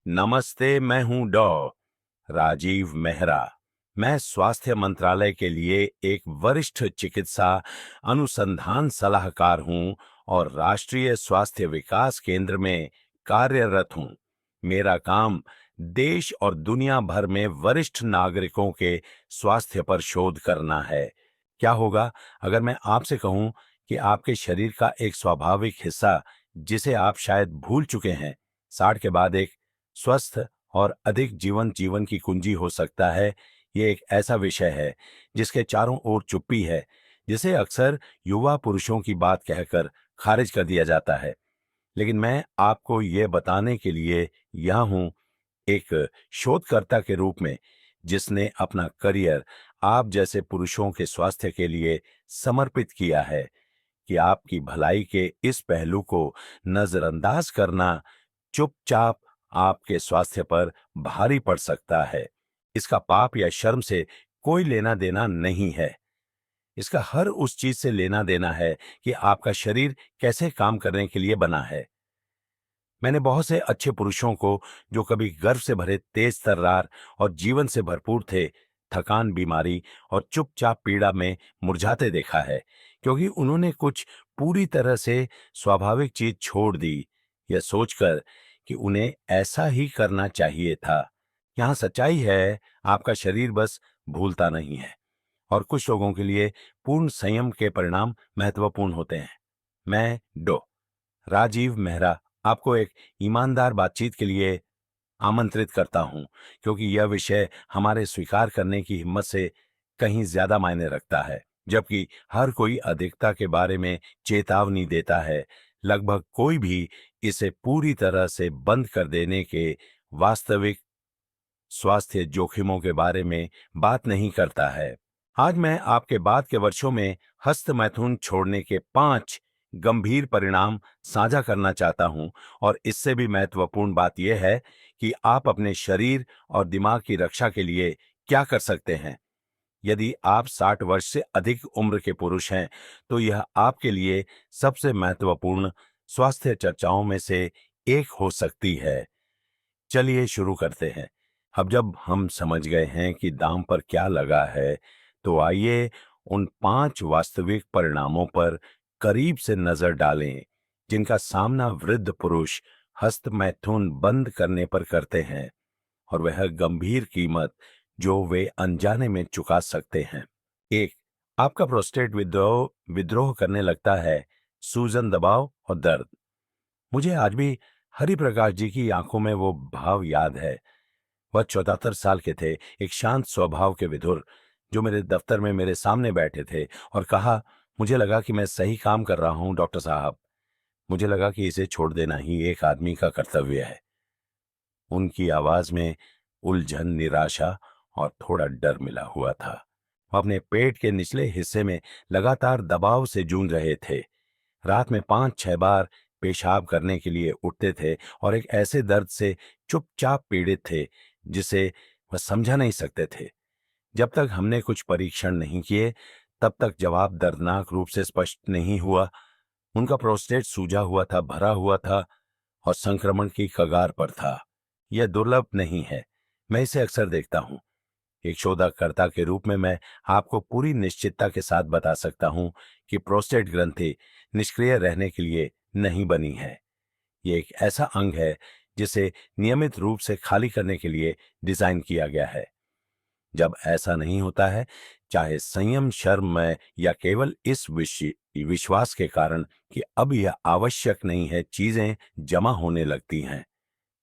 नमस्ते, मैं हूं राजीव मेहरा। मैं स्वास्थ्य मंत्रालय के लिए एक वरिष्ठ चिकित्सा अनुसंधान सलाहकार हूं और राष्ट्रीय स्वास्थ्य विकास केंद्र में कार्यरत हूं। मेरा काम देश और दुनिया भर में वरिष्ठ नागरिकों के स्वास्थ्य पर शोध करना है। क्या होगा अगर मैं आपसे कहूं कि आपके शरीर का एक स्वाभाविक हिस्सा, जिसे आप शायद भूल चुके हैं, 60 के बाद एक स्वस्थ और अधिक जीवन की कुंजी हो सकता है। ये एक ऐसा विषय है जिसके चारों ओर चुप्पी है, जिसे अक्सर युवा पुरुषों की बात कहकर खारिज कर दिया जाता है। लेकिन मैं आपको ये बताने के लिए यहाँ हूँ, एक शोधकर्ता के रूप में, जिसने अपना करियर आप जैसे पुरुषों के स्वास्थ्य के लिए समर्पित किया है, कि आपकी भलाई के इस पहलू को नजरअंदाज करना चुपचाप आपके स्वास्थ्य पर भारी पड़ सकता है। इसका पाप या शर्म से कोई लेना देना नहीं है। इसका हर उस चीज से लेना देना है कि आपका शरीर कैसे काम करने के लिए बना है। मैंने बहुत से अच्छे पुरुषों को, जो कभी गर्व से भरे तेज तर्रार और जीवन से भरपूर थे, थकान, बीमारी और चुपचाप पीड़ा में मुरझाते देखा है, क्योंकि उन्होंने कुछ पूरी तरह से स्वाभाविक चीज छोड़ दी, यह सोचकर कि उन्हें ऐसा ही करना चाहिए था। यहाँ सच्चाई है, आपका शरीर बस भूलता नहीं है, और कुछ लोगों के लिए पूर्ण संयम के परिणाम महत्वपूर्ण होते हैं। मैं राजीव मेहरा आपको एक ईमानदार बातचीत के लिए आमंत्रित करता हूं, क्योंकि यह विषय हमारे स्वीकार करने की हिम्मत से कहीं ज्यादा मायने रखता है। जबकि हर कोई अधिकता के बारे में चेतावनी देता है, लगभग कोई भी इसे पूरी तरह से बंद कर देने के वास्तविक स्वास्थ्य जोखिमों के बारे में बात नहीं करता है। आज मैं आपके बाद के वर्षों में हस्त मैथुन छोड़ने के 5 गंभीर परिणाम साझा करना चाहता हूं, और इससे भी महत्वपूर्ण बात यह है कि आप अपने शरीर और दिमाग की रक्षा के लिए क्या कर सकते हैं। यदि आप 60 वर्ष से अधिक उम्र के पुरुष हैं, तो यह आपके लिए सबसे महत्वपूर्ण स्वास्थ्य चर्चाओं में से एक हो सकती है। चलिए शुरू करते हैं। अब जब हम समझ गए हैं कि दांव पर क्या लगा है, तो आइए उन 5 वास्तविक परिणामों पर करीब से नजर डालें, जिनका सामना वृद्ध पुरुष हस्तमैथुन बंद करने पर करते हैं, और वह गंभीर कीमत जो वे अनजाने में चुका सकते हैं। 1, आपका प्रोस्टेट विद्रोह विद्रोह करने लगता है, सूजन, दबाव और दर्द। मुझे आज भी हरिप्रकाश जी की आंखों में वो भाव याद है। वह 74 साल के थे, एक शांत स्वभाव के विधुर, जो मेरे दफ्तर में मेरे सामने बैठे थे और कहा, मुझे लगा कि मैं सही काम कर रहा हूं डॉक्टर साहब। मुझे लगा कि इसे छोड़ देना ही एक आदमी का कर्तव्य है। उनकी आवाज में उलझन, निराशा और थोड़ा डर मिला हुआ था। वो अपने पेट के निचले हिस्से में लगातार दबाव से जूझ रहे थे। रात में 5-6 बार पेशाब करने के लिए उठते थे, और एक ऐसे दर्द से चुपचाप पीड़ित थे जिसे वह समझा नहीं सकते थे। जब तक हमने कुछ परीक्षण नहीं किए, तब तक जवाब दर्दनाक रूप से स्पष्ट नहीं हुआ। उनका प्रोस्टेट सूजा हुआ था, भरा हुआ था और संक्रमण की कगार पर था। यह दुर्लभ नहीं है, मैं इसे अक्सर देखता हूं। एक शोधकर्ता के रूप में मैं आपको पूरी निश्चितता के साथ बता सकता हूं कि प्रोस्टेट ग्रंथि निष्क्रिय रहने के लिए नहीं बनी है। ये एक ऐसा अंग है जिसे नियमित रूप से खाली करने के लिए डिजाइन किया गया है। जब ऐसा नहीं होता है, चाहे संयम, शर्म में, या केवल इस विश्वास के कारण कि अब यह आवश्यक नहीं है, चीजें जमा होने लगती हैं।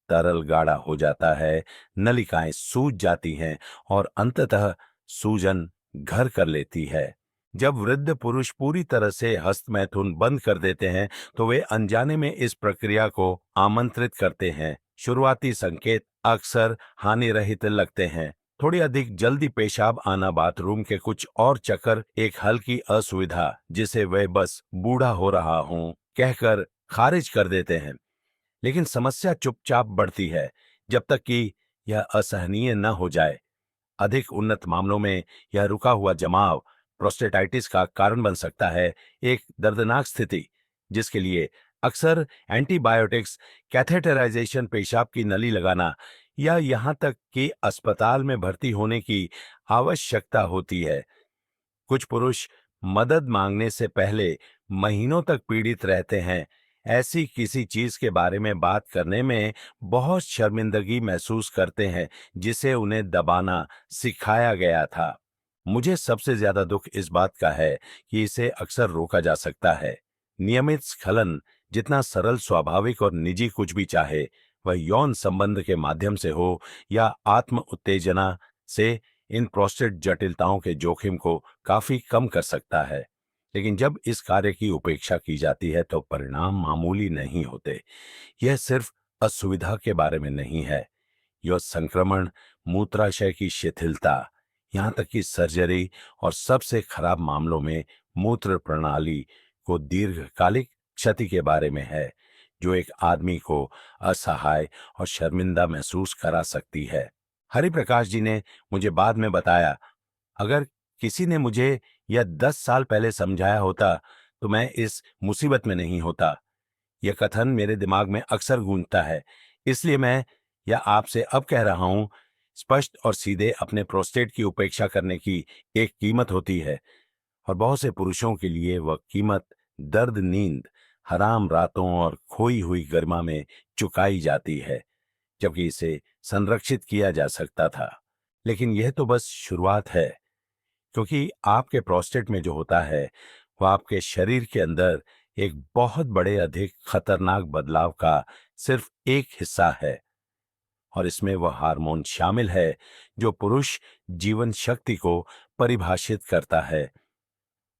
तरल गाढ़ा हो जाता है, नलिकाएं सूज जाती हैं और अंततः सूजन घर कर लेती है। जब वृद्ध पुरुष पूरी तरह से हस्तमैथुन बंद कर देते हैं, तो वे अनजाने में इस प्रक्रिया को आमंत्रित करते हैं। शुरुआती संकेत अक्सर हानि रहित लगते हैं। थोड़ी अधिक जल्दी पेशाब आना, बाथरूम के कुछ और चक्कर, एक हल्की असुविधा जिसे वे बस बूढ़ा हो रहा हूं कहकर खारिज कर देते हैं। लेकिन समस्या चुपचाप बढ़ती है जब तक कि यह असहनीय न हो जाए। अधिक उन्नत मामलों में यह रुका हुआ जमाव प्रोस्टेटाइटिस का कारण बन सकता है, एक दर्दनाक स्थिति जिसके लिए अक्सर एंटीबायोटिक्स, कैथेटराइजेशन, पेशाब की नली लगाना या यहाँ तक कि अस्पताल में भर्ती होने की आवश्यकता होती है। कुछ पुरुष मदद मांगने से पहले महीनों तक पीड़ित रहते हैं। ऐसी किसी चीज के बारे में बात करने में बहुत शर्मिंदगी महसूस करते हैं जिसे उन्हें दबाना सिखाया गया था। मुझे सबसे ज्यादा दुख इस बात का है कि इसे अक्सर रोका जा सकता है। नियमित स्खलन, जितना सरल, स्वाभाविक और निजी कुछ भी चाहे, वह यौन संबंध के माध्यम से हो या आत्म उत्तेजना से, इन प्रोस्टेट जटिलताओं के जोखिम को काफी कम कर सकता है। लेकिन जब इस कार्य की उपेक्षा की जाती है तो परिणाम मामूली नहीं होते। यह सिर्फ असुविधा के बारे में नहीं है, यह संक्रमण, मूत्राशय की शिथिलता, यहाँ तक कि सर्जरी और सबसे खराब मामलों में मूत्र प्रणाली को दीर्घकालिक क्षति के बारे में है, जो एक आदमी को असहाय और शर्मिंदा महसूस करा सकती है। हरिप्रकाश जी ने मुझे बाद में बताया, अगर किसी ने मुझे यह 10 साल पहले समझाया होता तो मैं इस मुसीबत में नहीं होता। यह कथन मेरे दिमाग में अक्सर गूंजता है, इसलिए मैं यह आपसे अब कह रहा हूं। स्पष्ट और सीधे अपने प्रोस्टेट की उपेक्षा करने की एक कीमत होती है, और बहुत से पुरुषों के लिए वह कीमत दर्द, नींद, हराम रातों और खोई हुई गरिमा में चुकाई जाती है, जबकि इसे संरक्षित किया जा सकता था। लेकिन यह तो बस शुरुआत है, क्योंकि आपके प्रोस्टेट में जो होता है वह आपके शरीर के अंदर एक बहुत बड़े, अधिक खतरनाक बदलाव का सिर्फ एक हिस्सा है, और इसमें वह हार्मोन शामिल है जो पुरुष जीवन शक्ति को परिभाषित करता है।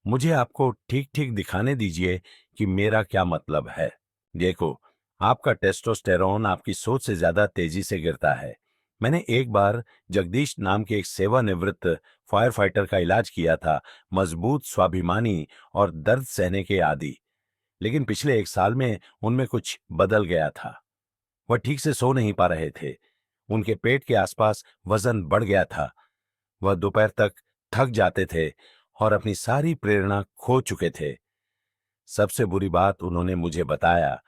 मुझे आपको ठीक ठीक दिखाने दीजिए कि मेरा क्या मतलब है। देखो, आपका टेस्टोस्टेरोन आपकी सोच से ज्यादा तेजी से गिरता है। मैंने एक बार जगदीश नाम के एक सेवानिवृत्त फायर फाइटर का इलाज किया था, मजबूत, स्वाभिमानी और दर्द सहने के आदी। लेकिन पिछले 1 साल में उनमें कुछ बदल गया था। वह ठीक से सो नहीं पा रहे थे। उनके पेट के आसपास वजन बढ़ गया था। वह दोपहर तक थक जाते थे और अपनी सारी प्रेरणा खो चुके थे। सबसे बुरी बात, उन्होंने मुझे बताया,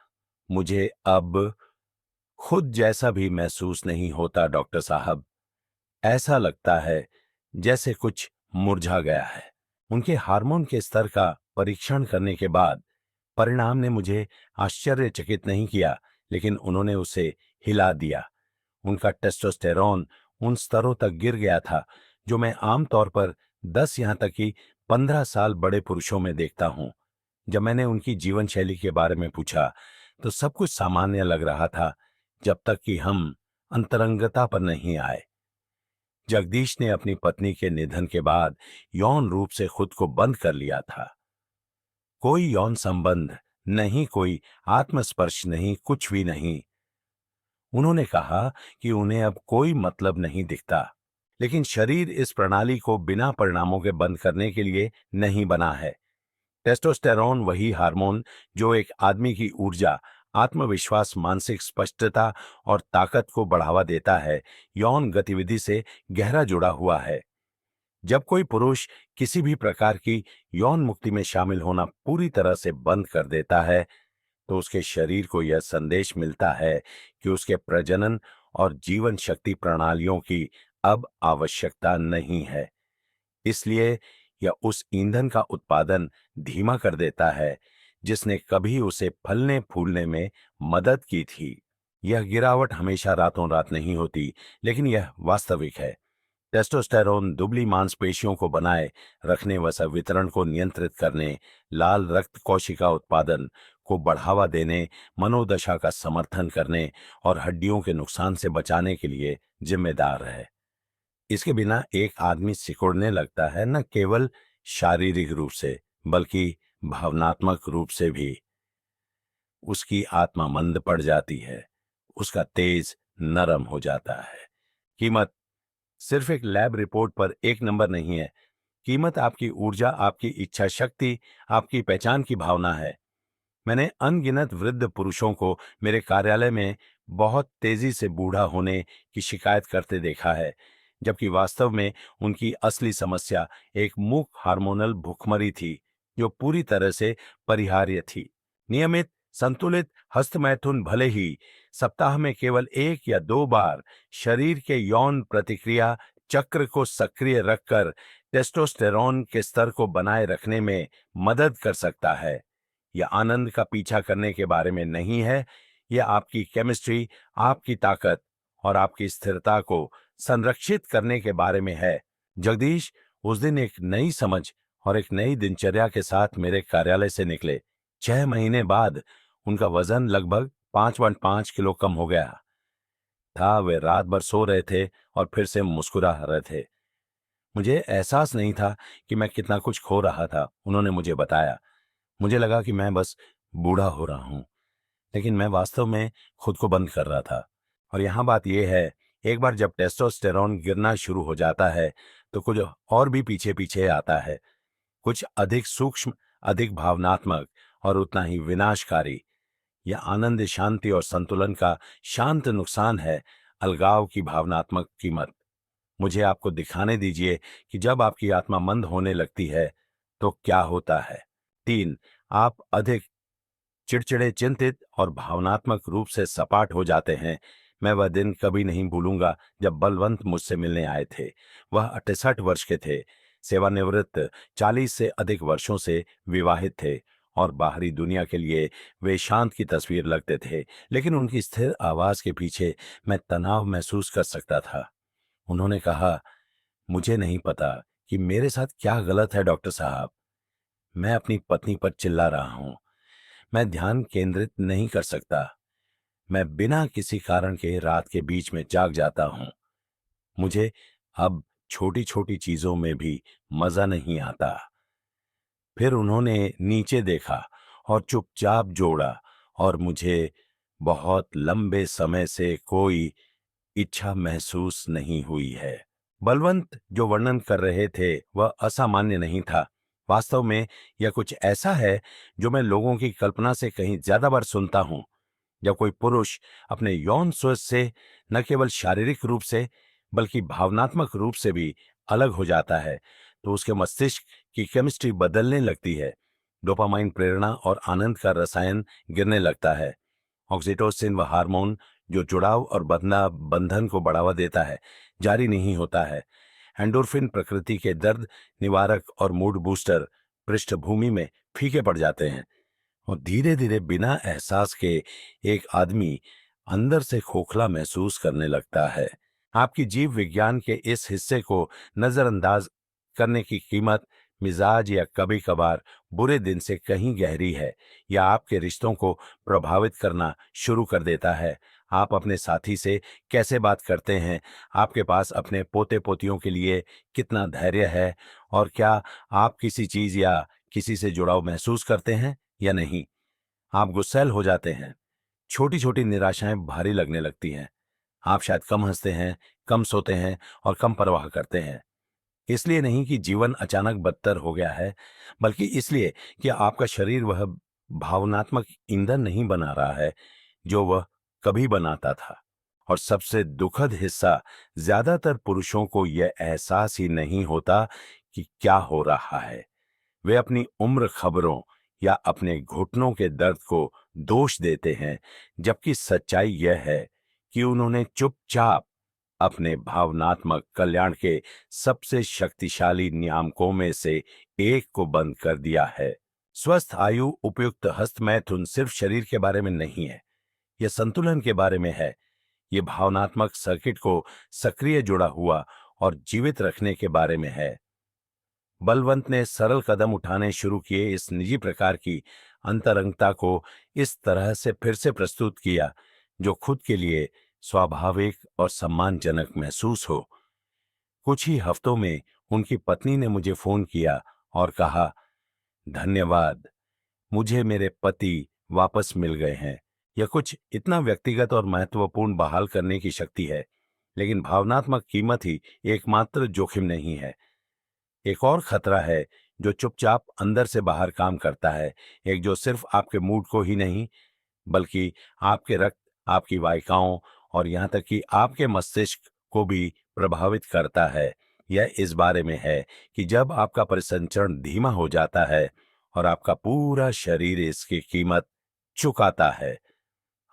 मुझे अब खुद जैसा भी महसूस नहीं होता डॉक्टर साहब। ऐसा लगता है जैसे कुछ मुरझा गया है। उनके हार्मोन के स्तर का परीक्षण करने के बाद परिणाम ने मुझे आश्चर्यचकित नहीं किया, लेकिन उन्होंने उसे हिला दिया। उनका टेस्टोस्टेरोन उन स्तरों तक गिर गया था जो मैं आमतौर पर 10, यहां तक कि 15 साल बड़े पुरुषों में देखता हूं। जब मैंने उनकी जीवन शैली के बारे में पूछा तो सब कुछ सामान्य लग रहा था, जब तक कि हम अंतरंगता पर नहीं आए। जगदीश ने अपनी पत्नी के निधन के बाद यौन रूप से खुद को बंद कर लिया था। कोई यौन संबंध नहीं, कोई आत्मस्पर्श नहीं, कुछ भी नहीं। उन्होंने कहा कि उन्हें अब कोई मतलब नहीं दिखता। लेकिन शरीर इस प्रणाली को बिना परिणामों के बंद करने के लिए नहीं बना है। टेस्टोस्टेरोन वही हार्मोन जो एक आदमी की ऊर्जा, आत्मविश्वास, मानसिक स्पष्टता और ताकत को बढ़ावा देता है, यौन गतिविधि से गहरा जुड़ा हुआ है। जब कोई पुरुष किसी भी प्रकार की यौन मुक्ति में शामिल होना पूरी तरह से बंद कर देता है, तो उसके शरीर को यह संदेश मिलता है कि उसके प्रजनन और जीवन शक्ति प्रणालियों की अब आवश्यकता नहीं है। इसलिए यह उस ईंधन का उत्पादन धीमा कर देता है जिसने कभी उसे फलने फूलने में मदद की थी। यह गिरावट हमेशा रातों रात नहीं होती, लेकिन यह वास्तविक है। टेस्टोस्टेरोन दुबली मांसपेशियों को बनाए रखने, वसा वितरण को नियंत्रित करने, लाल रक्त कोशिका उत्पादन को बढ़ावा देने, मनोदशा का समर्थन करने और हड्डियों के नुकसान से बचाने के लिए जिम्मेदार है। इसके बिना एक आदमी सिकुड़ने लगता है, न केवल शारीरिक रूप से बल्कि भावनात्मक रूप से भी। उसकी आत्मा मंद पड़ जाती है, उसका तेज नरम हो जाता है। कीमत सिर्फ एक लैब रिपोर्ट पर एक नंबर नहीं है। कीमत आपकी ऊर्जा, आपकी इच्छा शक्ति, आपकी पहचान की भावना है। मैंने अनगिनत वृद्ध पुरुषों को मेरे कार्यालय में बहुत तेजी से बूढ़ा होने की शिकायत करते देखा है, जबकि वास्तव में उनकी असली समस्या एक मूक हार्मोनल भुखमरी थी जो पूरी तरह से परिहार्य थी। नियमित संतुलित हस्तमैथुन भले ही सप्ताह में केवल 1 या 2 बार शरीर के यौन प्रतिक्रिया चक्र को सक्रिय रखकर टेस्टोस्टेरोन के स्तर को बनाए रखने में मदद कर सकता है, यह आनंद का पीछा करने के बारे में नहीं है। यह आपकी केमिस्ट्री, आपकी ताकत और आपकी स्थिरता को संरक्षित करने के बारे में है। जगदीश उस दिन एक नई समझ और एक नई दिनचर्या के साथ मेरे कार्यालय से निकले। 6 महीने बाद उनका वजन लगभग 5.5 किलो कम हो गया था। वे रात भर सो रहे थे और फिर से मुस्कुरा रहे थे। मुझे एहसास नहीं था कि मैं कितना कुछ खो रहा था। उन्होंने मुझे बताया। मुझे लगा कि मैं बस बूढ़ा हो रहा हूं, लेकिन मैं वास्तव में खुद को बंद कर रहा था। और यहां बात यह है, एक बार जब टेस्टोस्टेरोन गिरना शुरू हो जाता है तो कुछ और भी पीछे पीछे आता है, कुछ अधिक सूक्ष्म, अधिक भावनात्मक और उतना ही विनाशकारी। यह आनंद, शांति और संतुलन का शांत नुकसान है, अलगाव की भावनात्मक कीमत। मुझे आपको दिखाने दीजिए कि जब आपकी आत्मा मंद होने लगती है तो क्या होता है। 3, आप अधिक चिड़चिड़े, चिंतित और भावनात्मक रूप से सपाट हो जाते हैं। मैं वह दिन कभी नहीं भूलूंगा जब बलवंत मुझसे मिलने आए थे। वह 68 वर्ष के थे, सेवानिवृत्त, 40 से अधिक वर्षों से विवाहित थे और बाहरी दुनिया के लिए वे शांत की तस्वीर लगते थे, लेकिन उनकी स्थिर आवाज के पीछे मैं तनाव महसूस कर सकता था। उन्होंने कहा, मुझे नहीं पता कि मेरे साथ क्या गलत है डॉक्टर साहब। मैं अपनी पत्नी पर चिल्ला रहा हूं, मैं ध्यान केंद्रित नहीं कर सकता, मैं बिना किसी कारण के रात के बीच में जाग जाता हूं। मुझे अब छोटी छोटी चीजों में भी मजा नहीं आता। फिर उन्होंने नीचे देखा और चुपचाप जोड़ा, और मुझे बहुत लंबे समय से कोई इच्छा महसूस नहीं हुई है। बलवंत जो वर्णन कर रहे थे वह असामान्य नहीं था। वास्तव में यह कुछ ऐसा है जो मैं लोगों की कल्पना से कहीं ज्यादा बार सुनता हूं। जब कोई पुरुष अपने यौन सोच से न केवल शारीरिक रूप से बल्कि भावनात्मक रूप से भी अलग हो जाता है तो उसके मस्तिष्क की केमिस्ट्री बदलने लगती है। डोपामाइन, प्रेरणा और आनंद का रसायन गिरने लगता है। ऑक्सीटोसिन व हार्मोन जो जुड़ाव और बंधन को बढ़ावा देता है, जारी नहीं होता है। एंडोर्फिन प्रकृति के दर्द निवारक और मूड बूस्टर पृष्ठभूमि में फीके पड़ जाते हैं, और धीरे धीरे बिना एहसास के एक आदमी अंदर से खोखला महसूस करने लगता है। आपकी जीव विज्ञान के इस हिस्से को नजरअंदाज करने की कीमत मिजाज या कभी कभार बुरे दिन से कहीं गहरी है, या आपके रिश्तों को प्रभावित करना शुरू कर देता है। आप अपने साथी से कैसे बात करते हैं, आपके पास अपने पोते पोतियों के लिए कितना धैर्य है, और क्या आप किसी चीज या किसी से जुड़ाव महसूस करते हैं या नहीं। आप गुस्सैल हो जाते हैं, छोटी छोटी निराशाएं भारी लगने लगती हैं। आप शायद कम हंसते हैं, कम सोते हैं और कम परवाह करते हैं। इसलिए नहीं कि जीवन अचानक बदतर हो गया है, बल्कि इसलिए कि आपका शरीर वह भावनात्मक ईंधन नहीं बना रहा है जो वह कभी बनाता था। और सबसे दुखद हिस्सा, ज्यादातर पुरुषों को यह एहसास ही नहीं होता कि क्या हो रहा है। वे अपनी उम्र, खबरों या अपने घुटनों के दर्द को दोष देते हैं, जबकि सच्चाई यह है कि उन्होंने चुपचाप अपने भावनात्मक कल्याण के सबसे शक्तिशाली नियामकों में से एक को बंद कर दिया है। स्वस्थ आयु उपयुक्त हस्तमैथुन सिर्फ शरीर के बारे में नहीं है, यह संतुलन के बारे में है। यह भावनात्मक सर्किट को सक्रिय, जुड़ा हुआ और जीवित रखने के बारे में है। बलवंत ने सरल कदम उठाने शुरू किए इस निजी प्रकार की अंतरंगता को इस तरह से फिर से प्रस्तुत किया जो खुद के लिए स्वाभाविक और सम्मानजनक महसूस हो। कुछ ही हफ्तों में उनकी पत्नी ने मुझे फोन किया और कहा, धन्यवाद, मुझे मेरे पति वापस मिल गए हैं। यह कुछ इतना व्यक्तिगत और महत्वपूर्ण बहाल करने की शक्ति है, लेकिन भावनात्मक कीमत ही एकमात्र जोखिम नहीं है। एक और खतरा है जो चुपचाप अंदर से बाहर काम करता है, एक जो सिर्फ आपके मूड को ही नहीं बल्कि आपके रक्त, आपकी वाहिकाओं और यहां तक कि आपके मस्तिष्क को भी प्रभावित करता है। यह इस बारे में है कि जब आपका परिसंचरण धीमा हो जाता है और आपका पूरा शरीर इसकी कीमत चुकाता है।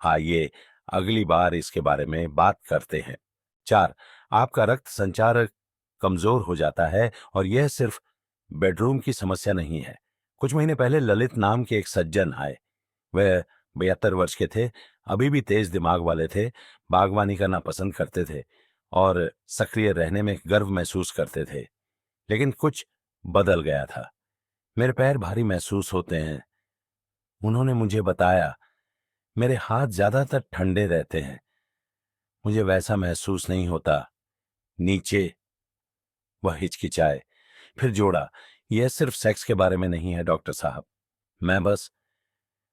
आइए अगली बार इसके बारे में बात करते हैं। 4, आपका रक्त संचार कमजोर हो जाता है और यह सिर्फ बेडरूम की समस्या नहीं है। कुछ महीने पहले ललित नाम के एक सज्जन आए। वह 72 वर्ष के थे, अभी भी तेज दिमाग वाले थे, बागवानी करना पसंद करते थे और सक्रिय रहने में गर्व महसूस करते थे। लेकिन कुछ बदल गया था। मेरे पैर भारी महसूस होते हैं, उन्होंने मुझे बताया। मेरे हाथ ज्यादातर ठंडे रहते हैं, मुझे वैसा महसूस नहीं होता। नीचे, वह हिचकिचाए, फिर जोड़ा, यह सिर्फ सेक्स के बारे में नहीं है डॉक्टर साहब। मैं बस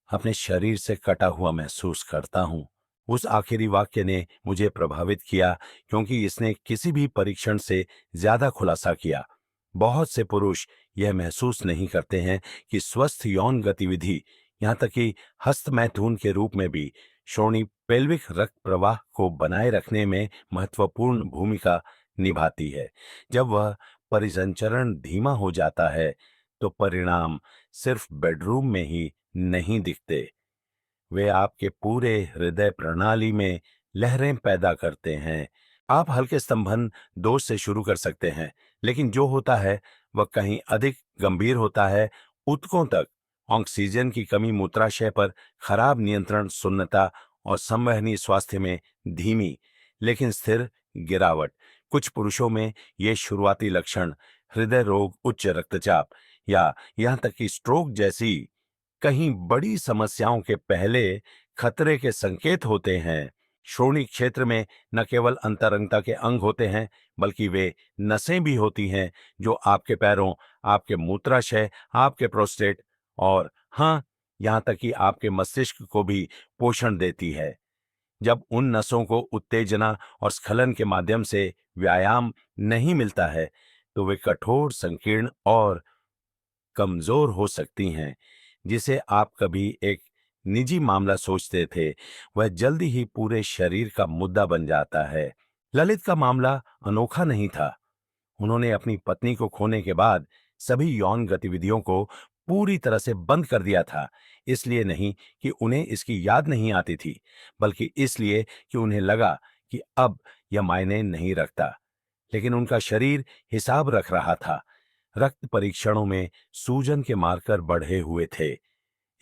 अपने शरीर से कटा हुआ महसूस करता हूं। उस आखिरी वाक्य ने मुझे प्रभावित किया क्योंकि इसने किसी भी परीक्षण से ज्यादा खुलासा किया। बहुत से पुरुष यह महसूस नहीं करते हैं कि स्वस्थ यौन गतिविधि, यहां तक कि हस्तमैथुन के रूप में भी, श्रोणि पेल्विक रक्त प्रवाह को बनाए रखने में महत्वपूर्ण भूमिका निभाती है। जब वह परिसंचरण धीमा हो जाता है तो परिणाम सिर्फ बेडरूम में ही नहीं दिखते, वे आपके पूरे हृदय प्रणाली में लहरें पैदा करते हैं। आप हल्के स्तंभन दोष से शुरू कर सकते हैं, लेकिन जो होता है वह कहीं अधिक गंभीर होता है। ऊतकों तक ऑक्सीजन की कमी, मूत्राशय पर खराब नियंत्रण, सुन्नता और संवहनी स्वास्थ्य में धीमी लेकिन स्थिर गिरावट। कुछ पुरुषों में ये शुरुआती लक्षण हृदय रोग, उच्च रक्तचाप या यहां तक कि स्ट्रोक जैसी कहीं बड़ी समस्याओं के पहले खतरे के संकेत होते हैं। श्रोणि क्षेत्र में न केवल अंतरंगता के अंग होते हैं, बल्कि वे नसें भी होती हैं जो आपके पैरों, आपके मूत्राशय, आपके प्रोस्टेट और हाँ, यहां तक कि आपके मस्तिष्क को भी पोषण देती है। जब उन नसों को उत्तेजना और स्खलन के माध्यम से व्यायाम नहीं मिलता है, तो वे कठोर, संकीर्ण और कमजोर हो सकती हैं। जिसे आप कभी एक निजी मामला सोचते थे, वह जल्दी ही पूरे शरीर का मुद्दा बन जाता है। ललित का मामला अनोखा नहीं था। उन्होंने अपनी पत्नी को खोने के बाद सभी यौन गतिविधियों को पूरी तरह से बंद कर दिया था। इसलिए नहीं कि उन्हें इसकी याद नहीं आती थी, बल्कि इसलिए कि उन्हें लगा कि अब यह मायने नहीं रखता। लेकिन उनका शरीर हिसाब रख रहा था। रक्त परीक्षणों में सूजन के मार्कर बढ़े हुए थे।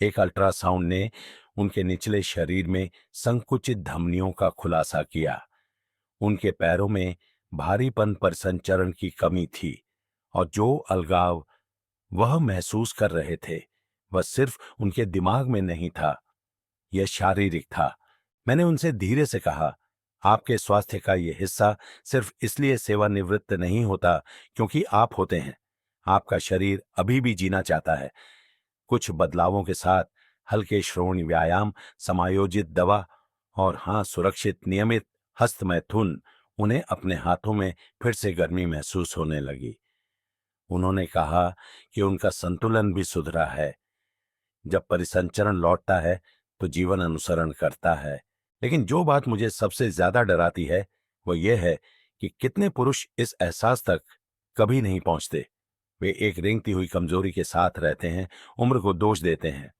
एक अल्ट्रासाउंड ने उनके निचले शरीर में संकुचित धमनियों का खुलासा किया। उनके पैरों में भारीपन, परिसंचरण की कमी थी और जो अलगाव वह महसूस कर रहे थे, वह सिर्फ उनके दिमाग में नहीं था, यह शारीरिक था। मैंने उनसे धीरे से कहा, आपके स्वास्थ्य का यह हिस्सा सिर्फ इसलिए सेवानिवृत्त नहीं होता क्योंकि आप होते हैं। आपका शरीर अभी भी जीना चाहता है। कुछ बदलावों के साथ, हल्के श्रोणि व्यायाम, समायोजित दवा और हाँ, सुरक्षित नियमित हस्तमैथुन, उन्हें अपने हाथों में फिर से गर्मी महसूस होने लगी। उन्होंने कहा कि उनका संतुलन भी सुधरा है। जब परिसंचरण लौटता है तो जीवन अनुसरण करता है। लेकिन जो बात मुझे सबसे ज्यादा डराती है वो ये है कि कितने पुरुष इस एहसास तक कभी नहीं पहुंचते। वे एक रेंगती हुई कमजोरी के साथ रहते हैं, उम्र को दोष देते हैं,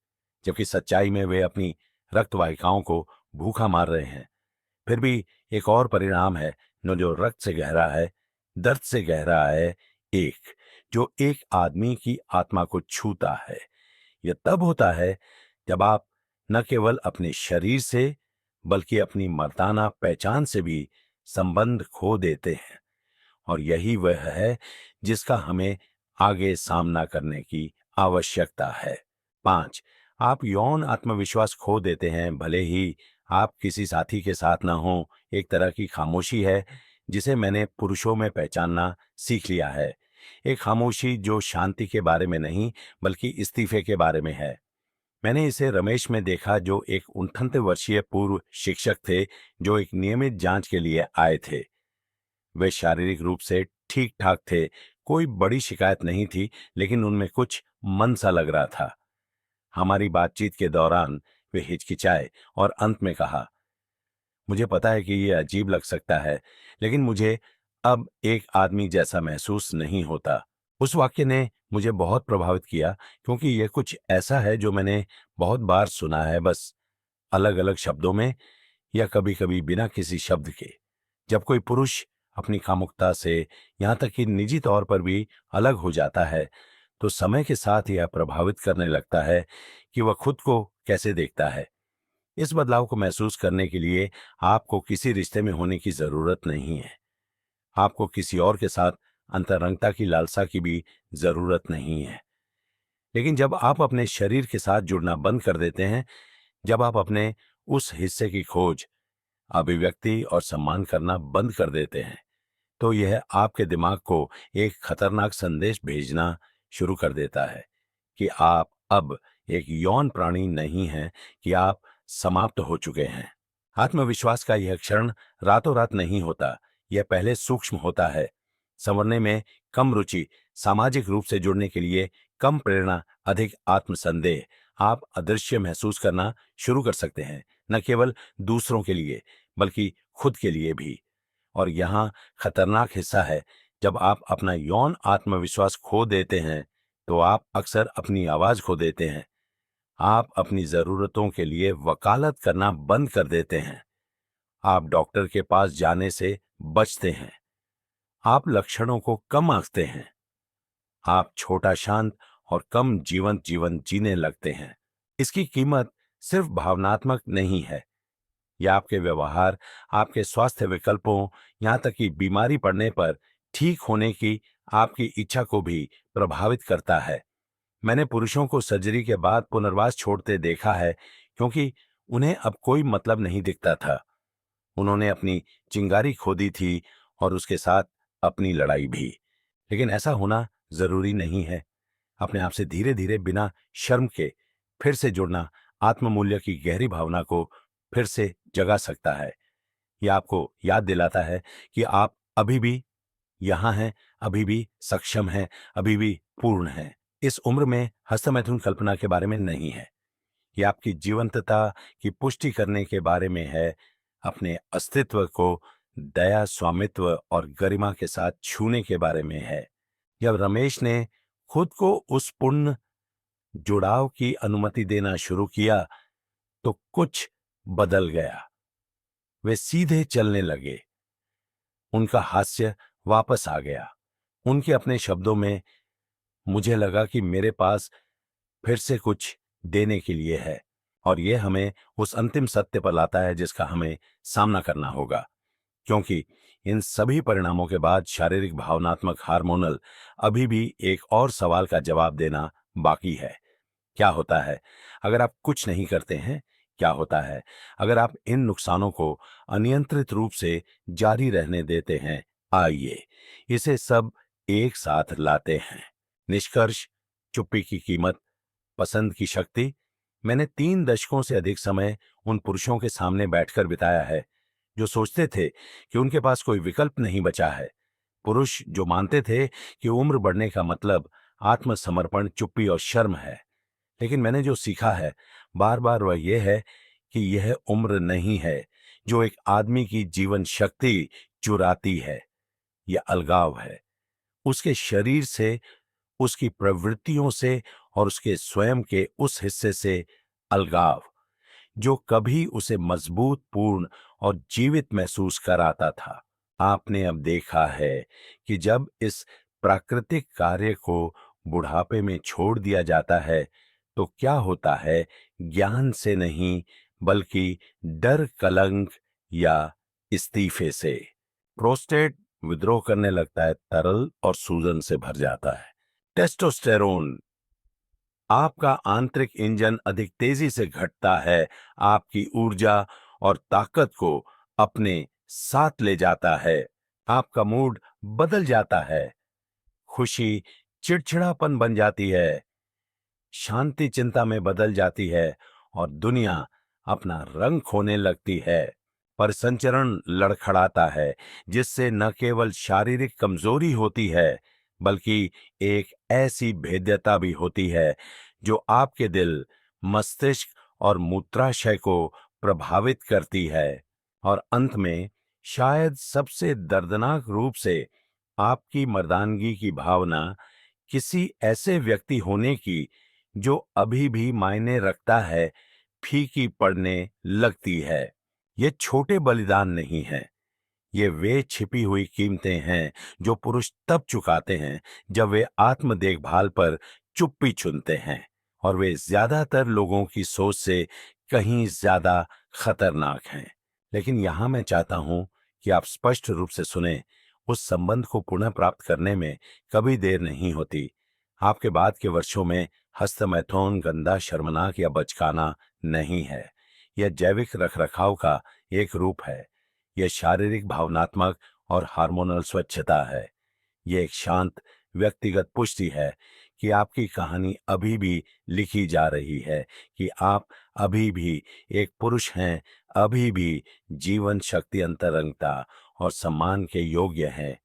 जबकि सच्चाई में वे अपनी रक्त वाहिकाओं को भूखा मार रहे हैं। फिर भी एक और परिणाम है न जो रक्त से गहरा है, दर्द से गहरा है, एक जो एक आदमी की आत्मा को छूता है। यह तब होता है जब आप न केवल अपने शरीर से बल्कि अपनी मर्दाना पहचान से भी संबंध खो देते हैं। और यही वह है जिसका हमें आगे सामना करने की आवश्यकता है। 5, आप यौन आत्मविश्वास खो देते हैं, भले ही आप किसी साथी के साथ ना हो। एक तरह की खामोशी है जिसे मैंने पुरुषों में पहचानना सीख लिया है। एक खामोशी जो शांति के बारे में नहीं बल्कि इस्तीफे के बारे में है। मैंने इसे रमेश में देखा, जो एक 68 वर्षीय पूर्व शिक्षक थे जो एक नियमित जांच के लिए आए थे। वे शारीरिक रूप से ठीक ठाक थे, कोई बड़ी शिकायत नहीं थी, लेकिन उनमें कुछ मन सा लग रहा था। हमारी बातचीत के दौरान वे हिचकिचाए और अंत में कहा, मुझे पता है कि ये अजीब लग सकता है, लेकिन मुझे अब एक आदमी जैसा महसूस नहीं होता। उस वाक्य ने मुझे बहुत प्रभावित किया, क्योंकि यह कुछ ऐसा है जो मैंने बहुत बार सुना है, बस अलग अलग शब्दों में या कभी कभी बिना किसी शब्द के। जब कोई पुरुष अपनी कामुकता से, यहां तक कि निजी तौर पर भी अलग हो जाता है, तो समय के साथ यह प्रभावित करने लगता है कि वह खुद को कैसे देखता है। इस बदलाव को महसूस करने के लिए आपको किसी रिश्ते में होने की जरूरत नहीं है। आपको किसी और के साथ अंतरंगता की लालसा की भी जरूरत नहीं है। लेकिन जब आप अपने शरीर के साथ जुड़ना बंद कर देते हैं, जब आप अपने उस हिस्से की खोज, अभिव्यक्ति और सम्मान करना बंद कर देते हैं, तो यह आपके दिमाग को एक खतरनाक संदेश भेजना शुरू कर देता है कि आप अब एक यौन प्राणी नहीं हैं, कि आप समाप्त हो चुके हैं। आत्मविश्वास का यह क्षण रातों रात नहीं होता, यह पहले सूक्ष्म होता है। संवरने में कम रुचि, सामाजिक रूप से जुड़ने के लिए कम प्रेरणा, अधिक आत्मसंदेह, आप अदृश्य महसूस करना शुरू कर सकते हैं, न केवल दूसरों के लिए बल्कि खुद के लिए भी। और यहाँ खतरनाक हिस्सा है, जब आप अपना यौन आत्मविश्वास खो देते हैं, तो आप अक्सर अपनी आवाज खो देते हैं। आप अपनी जरूरतों के लिए वकालत करना बंद कर देते हैं। आप डॉक्टर के पास जाने से बचते हैं। आप लक्षणों को कम आंकते हैं। आप छोटा, शांत और कम जीवंत जीवन जीने लगते हैं। इसकी कीमत सिर्फ भावनात्मक नहीं है, यह आपके व्यवहार, आपके स्वास्थ्य विकल्पों, यहां तक कि बीमारी पड़ने पर ठीक होने की आपकी इच्छा को भी प्रभावित करता है। मैंने पुरुषों को सर्जरी के बाद पुनर्वास छोड़ते देखा है, क्योंकि उन्हें अब कोई मतलब नहीं दिखता था। उन्होंने अपनी चिंगारी खो दी थी और उसके साथ अपनी लड़ाई भी। लेकिन ऐसा होना जरूरी नहीं है। अपने आप से धीरे धीरे, बिना शर्म के फिर से जुड़ना आत्ममूल्य की गहरी भावना को फिर से जगा सकता है। यह आपको याद दिलाता है कि आप अभी भी यहां हैं, अभी भी सक्षम हैं, अभी भी पूर्ण हैं। इस उम्र में हस्तमैथुन कल्पना के बारे में नहीं है। यह आपकी जीवंतता की पुष्टि करने के बारे में है, अपने अस्तित्व को दया, स्वामित्व और गरिमा के साथ छूने के बारे में है। जब रमेश ने खुद को उस पूर्ण जुड़ाव की अनुमति देना शुरू किया, तो कुछ बदल गया। वे सीधे चलने लगे। उनका हास्य वापस आ गया। उनके अपने शब्दों में, मुझे लगा कि मेरे पास फिर से कुछ देने के लिए है। और यह हमें उस अंतिम सत्य पर लाता है जिसका हमें सामना करना होगा, क्योंकि इन सभी परिणामों के बाद शारीरिक, भावनात्मक, हार्मोनल अभी भी एक और सवाल का जवाब देना बाकी है। क्या होता है अगर आप कुछ नहीं करते हैं? क्या होता है अगर आप इन नुकसानों को अनियंत्रित रूप से जारी रहने देते हैं? आइए इसे सब एक साथ लाते हैं। निष्कर्ष: चुप्पी की कीमत, पसंद की शक्ति। मैंने 3 दशकों से अधिक समय उन पुरुषों के सामने बैठकर बिताया है जो सोचते थे कि उनके पास कोई विकल्प नहीं बचा है। पुरुष जो मानते थे कि उम्र बढ़ने का मतलब आत्मसमर्पण, चुप्पी और शर्म है। लेकिन मैंने जो सीखा है बार बार, वह यह है कि यह उम्र नहीं है जो एक आदमी की जीवन शक्ति चुराती है। यह अलगाव है, उसके शरीर से, उसकी प्रवृत्तियों से और उसके स्वयं के उस हिस्से से अलगाव जो कभी उसे मजबूत, पूर्ण और जीवित महसूस कराता था। आपने अब देखा है कि जब इस प्राकृतिक कार्य को बुढ़ापे में छोड़ दिया जाता है, तो क्या होता है? ज्ञान से नहीं, बल्कि डर, कलंक या इस्तीफे से प्रोस्टेट विद्रोह करने लगता है, तरल और सूजन से भर जाता है। टेस्टोस्टेरोन, आपका आंतरिक इंजन, अधिक तेजी से घटता है, आपकी ऊर्जा और ताकत को अपने साथ ले जाता है। आपका मूड बदल जाता है। खुशी चिड़चिड़ापन बन जाती है, शांति चिंता में बदल जाती है और दुनिया अपना रंग खोने लगती है। परिसंचरण लड़खड़ाता है, जिससे न केवल शारीरिक कमजोरी होती है, बल्कि एक ऐसी भेद्यता भी होती है जो आपके दिल, मस्तिष्क और मूत्राशय को प्रभावित करती है। और अंत में, शायद सबसे दर्दनाक रूप से, आपकी मर्दानगी की भावना किसी ऐसे व्यक्ति होने की जो अभी भी मायने रखता है, फीकी पड़ने लगती है। ये छोटे बलिदान नहीं हैं, ये वे छिपी हुई कीमतें हैं जो पुरुष तब चुकाते हैं जब वे आत्म देखभाल पर चुप्पी चुनते हैं, और वे ज्यादातर लोगों की सोच से कहीं ज्यादा खतरनाक हैं। लेकिन यहां मैं चाहता हूं कि आप स्पष्ट रूप से सुने, उस संबंध को पुनः प्राप्त करने में कभी देर नहीं होती। आपके बाद के वर्षों में हस्तमैथुन गंदा, शर्मनाक या बचकाना नहीं है। यह जैविक रखरखाव का एक रूप है। यह शारीरिक, भावनात्मक और हार्मोनल स्वच्छता है। यह एक शांत व्यक्तिगत पुष्टि है कि आपकी कहानी अभी भी लिखी जा रही है, कि आप अभी भी एक पुरुष हैं, अभी भी जीवन, शक्ति, अंतरंगता और सम्मान के योग्य हैं।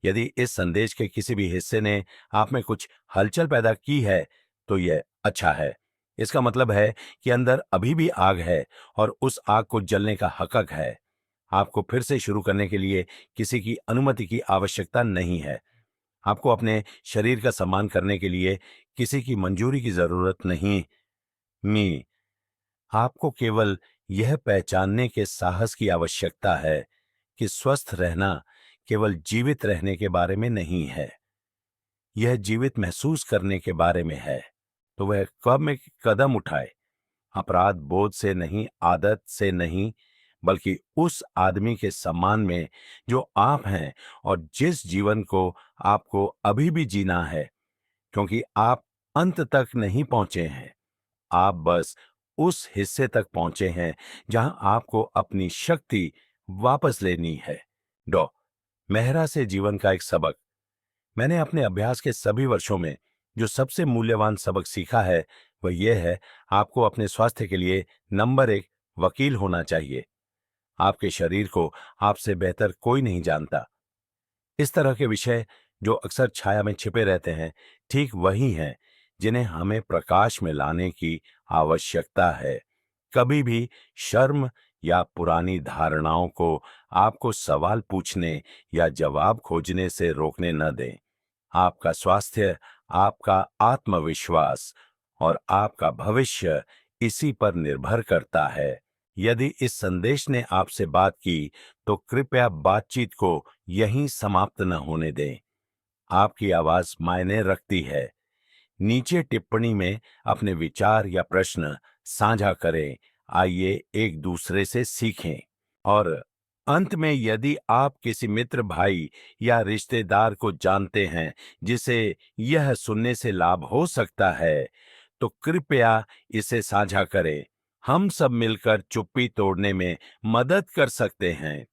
यदि इस संदेश के किसी भी हिस्से ने आप में कुछ हलचल पैदा की है, तो यह अच्छा है। इसका मतलब है कि अंदर अभी भी आग है और उस आग को जलने का हक है। आपको फिर से शुरू करने के लिए किसी की अनुमति की आवश्यकता नहीं है। आपको अपने शरीर का सम्मान करने के लिए किसी की मंजूरी की जरूरत नहीं। मी आपको केवल यह पहचानने के साहस की आवश्यकता है कि स्वस्थ रहना केवल जीवित रहने के बारे में नहीं है, यह जीवित महसूस करने के बारे में है। तो वह कब में कदम उठाए, अपराध बोध से नहीं, आदत से नहीं, बल्कि उस आदमी के सम्मान में जो आप हैं और जिस जीवन को आपको अभी भी जीना है, क्योंकि आप अंत तक नहीं पहुंचे हैं। आप बस उस हिस्से तक पहुंचे हैं जहां आपको अपनी शक्ति वापस लेनी है। डॉ मेहरा से जीवन का एक सबक। मैंने अपने अभ्यास के सभी वर्षों में जो सबसे मूल्यवान सबक सीखा है, वह यह है, आपको अपने स्वास्थ्य के लिए नंबर एक वकील होना चाहिए। आपके शरीर को आपसे बेहतर कोई नहीं जानता। इस तरह के विषय जो अक्सर छाया में छिपे रहते हैं, ठीक वही हैं जिन्हें हमें प्रकाश में लाने की आवश्यकता है। कभी भी शर्म या पुरानी धारणाओं को आपको सवाल पूछने या जवाब खोजने से रोकने न दें। आपका स्वास्थ्य, आपका आत्मविश्वास और आपका भविष्य इसी पर निर्भर करता है। यदि इस संदेश ने आपसे बात की, तो कृपया बातचीत को यहीं समाप्त न होने दें। आपकी आवाज मायने रखती है। नीचे टिप्पणी में अपने विचार या प्रश्न साझा करें। आइए एक दूसरे से सीखें। और अंत में, यदि आप किसी मित्र, भाई या रिश्तेदार को जानते हैं जिसे यह सुनने से लाभ हो सकता है, तो कृपया इसे साझा करें। हम सब मिलकर चुप्पी तोड़ने में मदद कर सकते हैं।